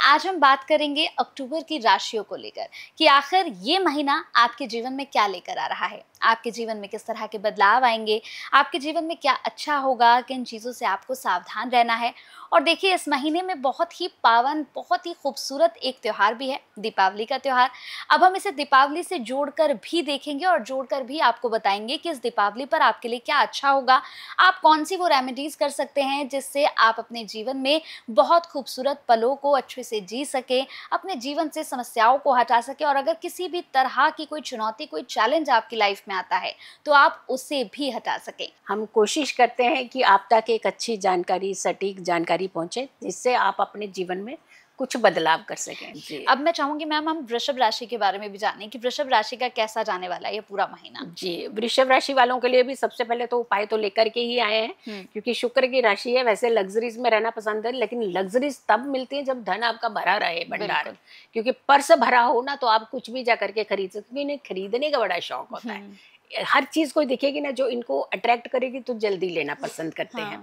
आज हम बात करेंगे अक्टूबर की राशियों को लेकर कि आखिर ये महीना आपके जीवन में क्या लेकर आ रहा है, आपके जीवन में किस तरह के बदलाव आएंगे, आपके जीवन में क्या अच्छा होगा, किन चीज़ों से आपको सावधान रहना है। और देखिए, इस महीने में बहुत ही पावन, बहुत ही खूबसूरत एक त्यौहार भी है, दीपावली का त्यौहार। अब हम इसे दीपावली से जोड़कर भी देखेंगे और जोड़कर भी आपको बताएंगे कि इस दीपावली पर आपके लिए क्या अच्छा होगा, आप कौन सी वो रेमेडीज कर सकते हैं जिससे आप अपने जीवन में बहुत खूबसूरत पलों को अच्छे से जी सके, अपने जीवन से समस्याओं को हटा सके। और अगर किसी भी तरह की कोई चुनौती, कोई चैलेंज आपकी लाइफ में आता है तो आप उसे भी हटा सकें। हम कोशिश करते हैं कि आप तक एक अच्छी जानकारी, सटीक जानकारी पहुंचे, जिससे आप अपने जीवन में कुछ बदलाव कर सकें। जी, अब मैं चाहूंगी मैम, हम वृषभ राशि के बारे में भी जानें कि वृषभ राशि का कैसा जाने वाला है ये पूरा महीना। जी, वृषभ राशि वालों के लिए भी सबसे पहले तो उपाय तो लेकर के ही आए हैं, क्योंकि शुक्र की राशि है। वैसे लग्जरीज में रहना पसंद है, लेकिन लग्जरीज तब मिलती है जब धन आपका भरा रहे, भंडार। क्योंकि पर्स भरा हो ना, तो आप कुछ भी जा करके खरीद सकते, क्योंकि इन्हें खरीदने का बड़ा शौक होता है। हर चीज कोई दिखेगी ना जो इनको अट्रैक्ट करेगी तो जल्दी लेना पसंद करते हैं।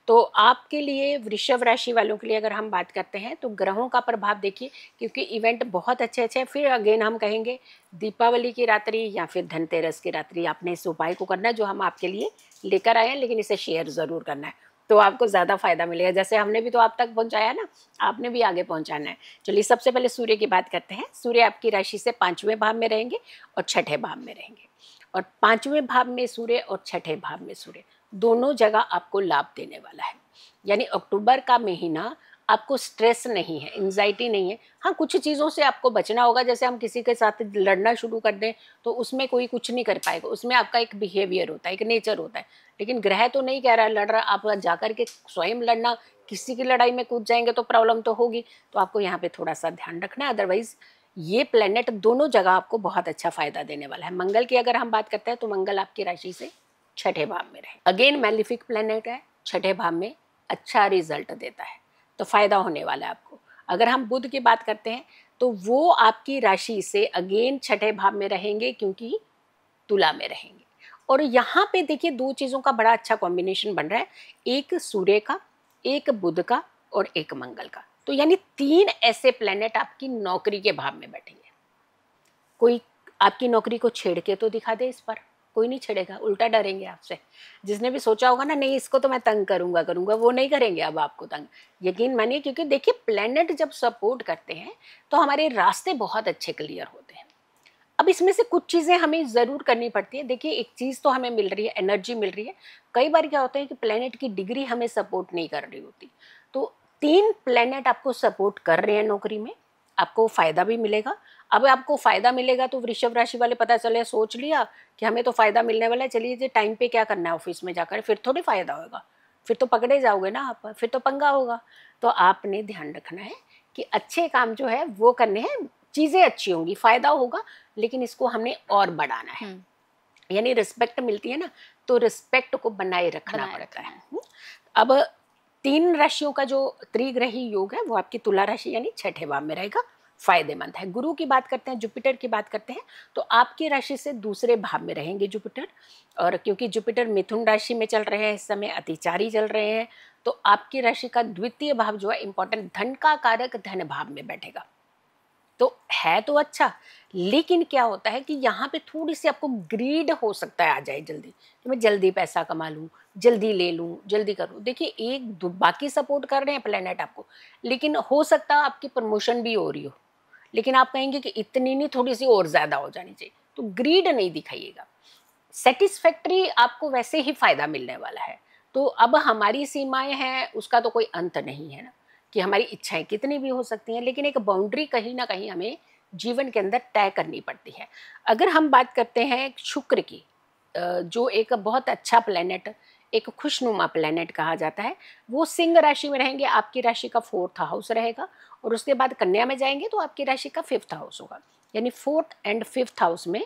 तो आपके लिए, वृषभ राशि वालों के लिए अगर हम बात करते हैं, तो ग्रहों का प्रभाव देखिए, क्योंकि इवेंट बहुत अच्छे अच्छे हैं। फिर अगेन हम कहेंगे दीपावली की रात्रि या फिर धनतेरस की रात्रि आपने इस उपाय को करना है जो हम आपके लिए लेकर आए हैं, लेकिन इसे शेयर जरूर करना है, तो आपको ज्यादा फायदा मिलेगा। जैसे हमने भी तो आप तक पहुंचाया ना, आपने भी आगे पहुंचाना है। चलिए, सबसे पहले सूर्य की बात करते हैं। सूर्य आपकी राशि से 5वें भाव में रहेंगे और 6ठे भाव में रहेंगे। और 5वें भाव में सूर्य और 6ठे भाव में सूर्य दोनों जगह आपको लाभ देने वाला है। यानी अक्टूबर का महीना आपको स्ट्रेस नहीं है, एंजाइटी नहीं है। हाँ, कुछ चीज़ों से आपको बचना होगा। जैसे हम किसी के साथ लड़ना शुरू कर दें तो उसमें कोई कुछ नहीं कर पाएगा, उसमें आपका एक बिहेवियर होता है, एक नेचर होता है। लेकिन ग्रह तो नहीं कह रहा है लड़ रहा, आप जाकर के स्वयं लड़ना, किसी की लड़ाई में कूद जाएंगे तो प्रॉब्लम तो होगी। तो आपको यहाँ पे थोड़ा सा ध्यान रखना है। अदरवाइज ये प्लेनेट दोनों जगह आपको बहुत अच्छा फायदा देने वाला है। मंगल की अगर हम बात करते हैं तो मंगल आपकी राशि से 6ठे भाव में रहे। अगेन मैलिफिक प्लेनेट है, 6ठे भाव में अच्छा रिजल्ट देता है, तो फायदा होने वाला है आपको। अगर हम बुध की बात करते हैं तो वो आपकी राशि से अगेन 6ठे भाव में रहेंगे, क्योंकि तुला में रहेंगे। और यहाँ पे देखिए, दो चीजों का बड़ा अच्छा कॉम्बिनेशन बन रहा है, एक सूर्य का, एक बुध का और एक मंगल का। तो यानी 3 ऐसे प्लेनेट आपकी नौकरी के भाव में बैठेंगे। कोई आपकी नौकरी को छेड़ के तो दिखा दे, इस पर कोई नहीं छेड़ेगा, उल्टा डरेंगे आपसे। जिसने भी सोचा होगा ना, नहीं इसको तो मैं तंग करूंगा, वो नहीं करेंगे अब आपको तंग। यकीन मानिए, क्योंकि देखिए प्लेनेट जब सपोर्ट करते हैं तो हमारे रास्ते बहुत अच्छे क्लियर होते हैं। अब इसमें से कुछ चीजें हमें जरूर करनी पड़ती है। देखिए, एक चीज तो हमें मिल रही है, एनर्जी मिल रही है। कई बार क्या होता है कि प्लेनेट की डिग्री हमें सपोर्ट नहीं कर रही होती। तो 3 प्लेनेट आपको सपोर्ट कर रहे हैं नौकरी में, आपको फायदा भी मिलेगा। अब आपको फायदा मिलेगा तो वृषभ राशि वाले पता चले, सोच लिया कि हमें तो फायदा मिलने वाला है, चलिए टाइम पे क्या करना है ऑफिस में जाकर, फिर थोड़ी फायदा होगा, फिर तो पकड़े जाओगे ना आप, फिर तो पंगा होगा। तो आपने ध्यान रखना है कि अच्छे काम जो है वो करने हैं, चीजें अच्छी होंगी, फायदा होगा, लेकिन इसको हमने और बढ़ाना है। यानी रिस्पेक्ट मिलती है ना, तो रिस्पेक्ट को बनाए रखना पड़ता है। अब 3 राशियों का जो त्रिग्रही योग है वो आपकी तुला राशि यानी 6ठे भाव में रहेगा, फायदेमंद है। गुरु की बात करते हैं, जुपिटर की बात करते हैं, तो आपकी राशि से दूसरे भाव में रहेंगे जुपिटर। और क्योंकि जुपिटर मिथुन राशि में चल रहे हैं इस समय, अतिचारी चल रहे हैं, तो आपकी राशि का द्वितीय भाव जो है इंपॉर्टेंट, धन का कारक धन भाव में बैठेगा। तो है तो अच्छा, लेकिन क्या होता है कि यहाँ पे थोड़ी सी आपको ग्रीड हो सकता है आ जाए जल्दी, कि मैं जल्दी पैसा कमा लूँ, जल्दी ले लूँ, जल्दी करूँ। देखिए, एक बाकी सपोर्ट कर रहे हैं प्लेनेट आपको, लेकिन हो सकता है आपकी प्रमोशन भी हो रही हो, लेकिन आप कहेंगे कि इतनी नहीं, थोड़ी सी और ज्यादा हो जानी चाहिए। तो ग्रीड नहीं दिखाइएगा, सेटिस्फैक्ट्री आपको वैसे ही फायदा मिलने वाला है। तो अब हमारी सीमाएं हैं, उसका तो कोई अंत नहीं है ना, कि हमारी इच्छाएं कितनी भी हो सकती हैं, लेकिन एक बाउंड्री कहीं ना कहीं हमें जीवन के अंदर तय करनी पड़ती है। अगर हम बात करते हैं शुक्र की, जो एक बहुत अच्छा प्लेनेट, एक खुशनुमा प्लेनेट कहा जाता है, वो सिंह राशि में रहेंगे, आपकी राशि का 4th हाउस रहेगा। और उसके बाद कन्या में जाएंगे तो आपकी राशि का 5th हाउस होगा। यानी 4th एंड 5th हाउस में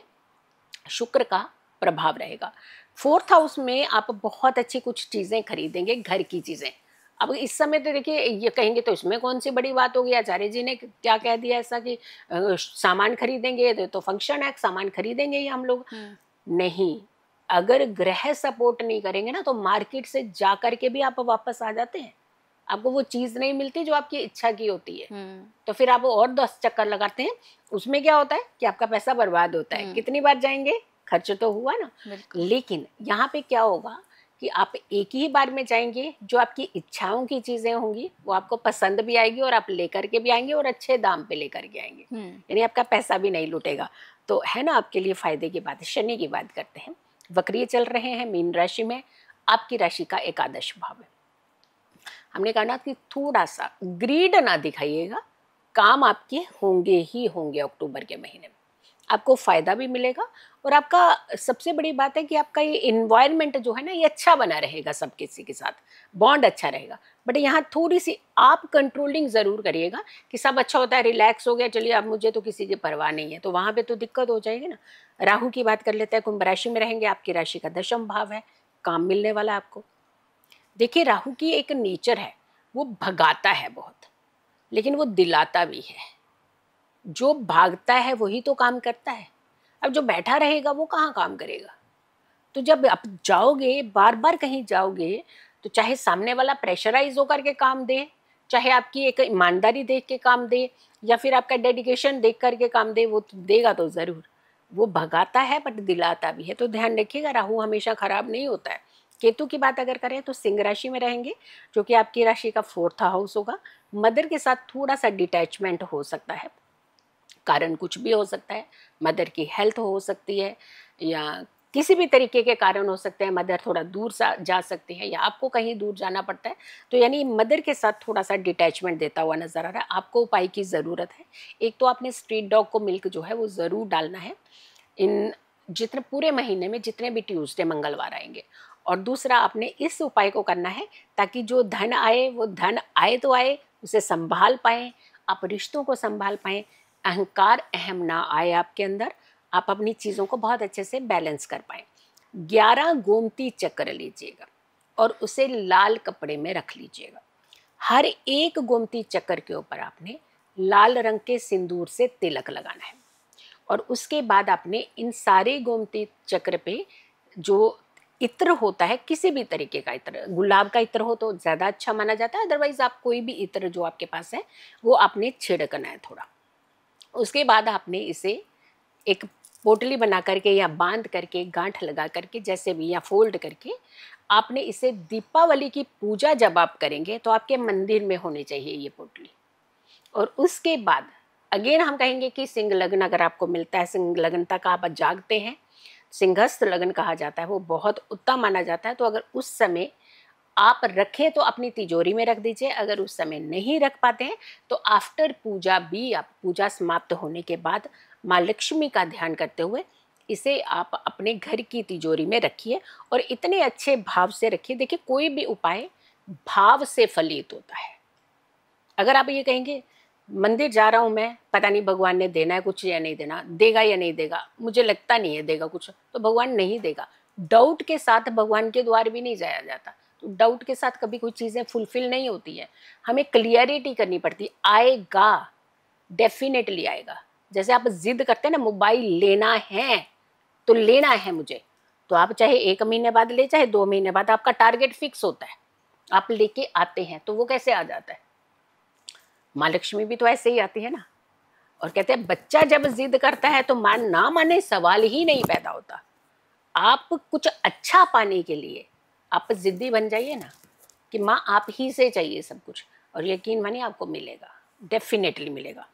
शुक्र का प्रभाव रहेगा। 4th हाउस में आप बहुत अच्छी कुछ चीजें खरीदेंगे, घर की चीजें। अब इस समय तो देखिए, ये कहेंगे तो इसमें कौन सी बड़ी बात होगी, आचार्य जी ने क्या कह दिया ऐसा कि सामान खरीदेंगे तो फंक्शन है, सामान खरीदेंगे ही हम लोग। नहीं, अगर ग्रह सपोर्ट नहीं करेंगे ना, तो मार्केट से जा करके भी आप वापस आ जाते हैं। आपको वो चीज नहीं मिलती जो आपकी इच्छा की होती है, तो फिर आप और 10 चक्कर लगाते हैं। उसमें क्या होता है कि आपका पैसा बर्बाद होता है। कितनी बार जाएंगे, खर्च तो हुआ ना। लेकिन यहाँ पे क्या होगा कि आप एक ही बार में जाएंगे, जो आपकी इच्छाओं की चीजें होंगी वो आपको पसंद भी आएगी और आप लेकर के भी आएंगे और अच्छे दाम पे लेकर के आएंगे, यानी आपका पैसा भी नहीं लूटेगा। तो है ना आपके लिए फायदे की बात है। शनि की बात करते हैं। वक्रीय चल रहे हैं मीन राशि में, आपकी राशि का एकादश भाव है। हमने कहा ना कि थोड़ा सा ग्रीड ना दिखाइएगा, काम आपके होंगे ही होंगे। अक्टूबर के महीने में आपको फायदा भी मिलेगा और आपका सबसे बड़ी बात है कि आपका ये इन्वायरमेंट जो है ना ये अच्छा बना रहेगा, सब किसी के साथ बॉन्ड अच्छा रहेगा। बट यहाँ थोड़ी सी आप कंट्रोलिंग जरूर करिएगा कि सब अच्छा होता है, रिलैक्स हो गया, चलिए अब मुझे तो किसी की परवाह नहीं है, तो वहां पे तो दिक्कत हो जाएगी ना। राहु की बात कर लेते हैं। कुंभ राशि में रहेंगे, आपकी राशि का दशम भाव है, काम मिलने वाला आपको। देखिए राहु की एक नेचर है, वो भगाता है बहुत, लेकिन वो दिलाता भी है। जो भागता है वही तो काम करता है। अब जो बैठा रहेगा वो कहाँ काम करेगा। तो जब आप जाओगे, बार बार कहीं जाओगे, तो चाहे सामने वाला प्रेशराइज होकर के काम दे, चाहे आपकी एक ईमानदारी देख के काम दे, या फिर आपका डेडिकेशन देख करके काम दे, वो तो देगा तो जरूर। वो भगाता है बट दिलाता भी है। तो ध्यान रखिएगा, राहु हमेशा खराब नहीं होता है। केतु की बात अगर करें तो सिंह राशि में रहेंगे, जो कि आपकी राशि का 4th हाउस होगा। मदर के साथ थोड़ा सा डिटैचमेंट हो सकता है, कारण कुछ भी हो सकता है। मदर की हेल्थ हो सकती है, या किसी भी तरीके के कारण हो सकते हैं। मदर थोड़ा दूर जा सकती है, या आपको कहीं दूर जाना पड़ता है, तो यानी मदर के साथ थोड़ा सा डिटैचमेंट देता हुआ नजर आ रहा है। आपको उपाय की ज़रूरत है। एक तो आपने स्ट्रीट डॉग को मिल्क जो है वो ज़रूर डालना है इन जितने पूरे महीने में, जितने भी ट्यूसडे मंगलवार आएंगे। और दूसरा आपने इस उपाय को करना है ताकि जो धन आए वो धन आए तो आए, उसे संभाल पाएँ, आप रिश्तों को संभाल पाएँ, अहंकार अहम ना आए आपके अंदर, आप अपनी चीज़ों को बहुत अच्छे से बैलेंस कर पाएँ। 11 गोमती चक्र लीजिएगा और उसे लाल कपड़े में रख लीजिएगा। हर एक गोमती चक्र के ऊपर आपने लाल रंग के सिंदूर से तिलक लगाना है। और उसके बाद आपने इन सारे गोमती चक्र पे जो इत्र होता है, किसी भी तरीके का इत्र, गुलाब का इत्र हो तो ज़्यादा अच्छा माना जाता है, अदरवाइज आप कोई भी इत्र जो आपके पास है वो आपने छिड़कना है थोड़ा। उसके बाद आपने इसे एक पोटली बना करके या बांध करके, गांठ लगा करके, जैसे भी, या फोल्ड करके, आपने इसे दीपावली की पूजा जब आप करेंगे तो आपके मंदिर में होनी चाहिए ये पोटली। और उसके बाद अगेन हम कहेंगे कि सिंह लग्न अगर आपको मिलता है, सिंह लग्न तक आप जागते हैं, सिंहस्थ लग्न कहा जाता है, वो बहुत उत्तम माना जाता है। तो अगर उस समय आप रखें तो अपनी तिजोरी में रख दीजिए। अगर उस समय नहीं रख पाते हैं तो आफ्टर पूजा भी, आप पूजा समाप्त होने के बाद माँ लक्ष्मी का ध्यान करते हुए इसे आप अपने घर की तिजोरी में रखिए और इतने अच्छे भाव से रखिए। देखिए कोई भी उपाय भाव से फलित होता है। अगर आप ये कहेंगे मंदिर जा रहा हूँ मैं, पता नहीं भगवान ने देना है कुछ या नहीं देना, देगा या नहीं देगा, मुझे लगता नहीं है देगा कुछ, तो भगवान नहीं देगा। डाउट के साथ भगवान के द्वार भी नहीं जाया जाता। तो डाउट के साथ कभी कोई चीज़ें फुलफिल नहीं होती है। हमें क्लियरिटी करनी पड़ती है। आएगा, डेफिनेटली आएगा। जैसे आप जिद करते हैं ना, मोबाइल लेना है तो लेना है मुझे, तो आप चाहे 1 महीने बाद ले, चाहे 2 महीने बाद, आपका टारगेट फिक्स होता है, आप लेके आते हैं। तो वो कैसे आ जाता है? माँ लक्ष्मी भी तो ऐसे ही आती है ना। और कहते हैं बच्चा जब जिद करता है तो मान ना माने सवाल ही नहीं पैदा होता। आप कुछ अच्छा पाने के लिए आप जिद्दी बन जाइए ना कि माँ आप ही से चाहिए सब कुछ, और यकीन मानिए आपको मिलेगा, डेफिनेटली मिलेगा।